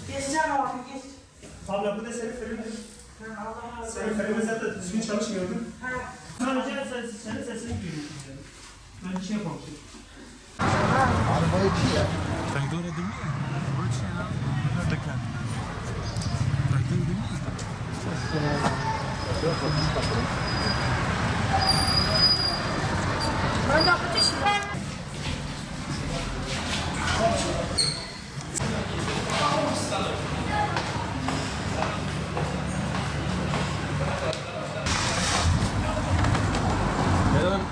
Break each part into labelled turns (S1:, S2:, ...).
S1: Geçeceğim abi geç.
S2: Abla bu da senin fırındır. Senin fırının zaten düzgün çalışmıyordu. Sadece senin sesini duyuyorsun. Ben bir şey yapamamışım.
S3: Arabayı bir şey.
S4: Traidor é do mesmo. Pode ser, não. Da cara. Traidor é do mesmo.
S1: Manda a petição.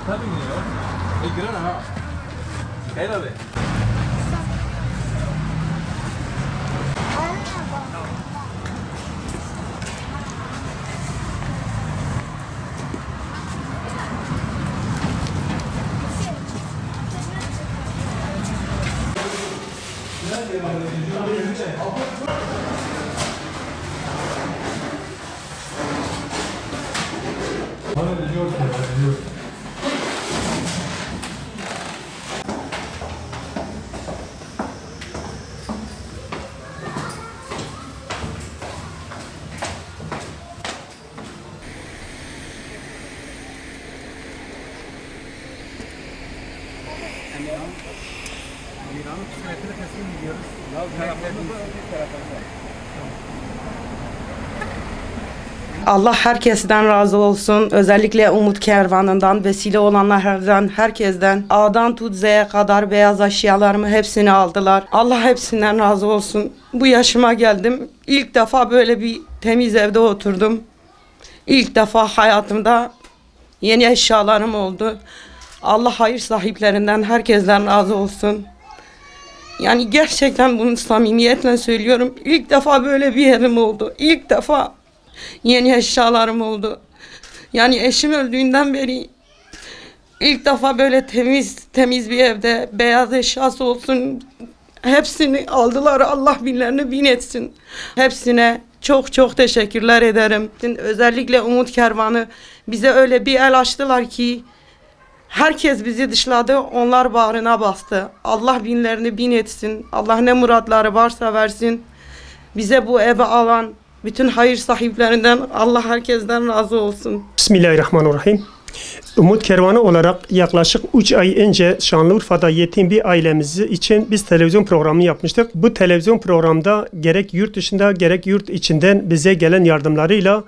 S4: Tabii mi ya? Giren ha. Kayla be.
S2: İran'ın kısmetini teslim ediyoruz.
S5: Allah herkesten razı olsun. Özellikle Umut Kervanı'ndan, vesile olanlardan, herkesten. A'dan tut Z'ye kadar beyaz eşyalarımı hepsini aldılar. Allah hepsinden razı olsun. Bu yaşıma geldim. İlk defa böyle bir temiz evde oturdum. İlk defa hayatımda yeni eşyalarım oldu. Allah hayır sahiplerinden, herkesten razı olsun. Yani gerçekten bunu samimiyetle söylüyorum. İlk defa böyle bir evim oldu. İlk defa yeni eşyalarım oldu. Yani eşim öldüğünden beri ilk defa böyle temiz bir evde beyaz eşyası olsun. Hepsini aldılar. Allah binlerini bin etsin. Hepsine çok teşekkürler ederim. Özellikle Umut Kervanı bize öyle bir el açtılar ki herkes bizi dışladı, onlar bağrına bastı. Allah binlerini bin etsin. Allah ne muratları varsa versin. Bize bu evi alan bütün hayır sahiplerinden Allah herkesten razı olsun.
S2: Bismillahirrahmanirrahim. Umut Kervanı olarak yaklaşık 3 ay önce Şanlıurfa'da yetim bir ailemiz için biz televizyon programı yapmıştık. Bu televizyon programda gerek yurt dışında gerek yurt içinden bize gelen yardımlarıyla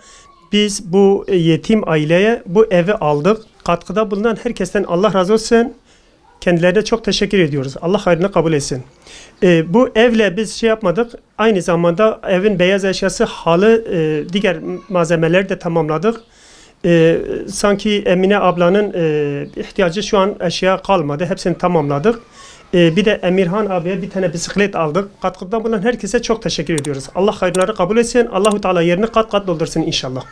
S2: biz bu yetim aileye bu evi aldık. Katkıda bulunan herkesten Allah razı olsun. Kendilerine çok teşekkür ediyoruz. Allah hayrını kabul etsin. Bu evle biz şey yapmadık. Aynı zamanda evin beyaz eşyası, halı, diğer malzemeleri de tamamladık. Sanki Emine ablanın ihtiyacı şu an eşya kalmadı. Hepsini tamamladık. Bir de Emirhan abiye bir tane bisiklet aldık. Katkıda bulunan herkese çok teşekkür ediyoruz. Allah hayırları kabul etsin. Allahu Teala yerini kat kat doldursun inşallah.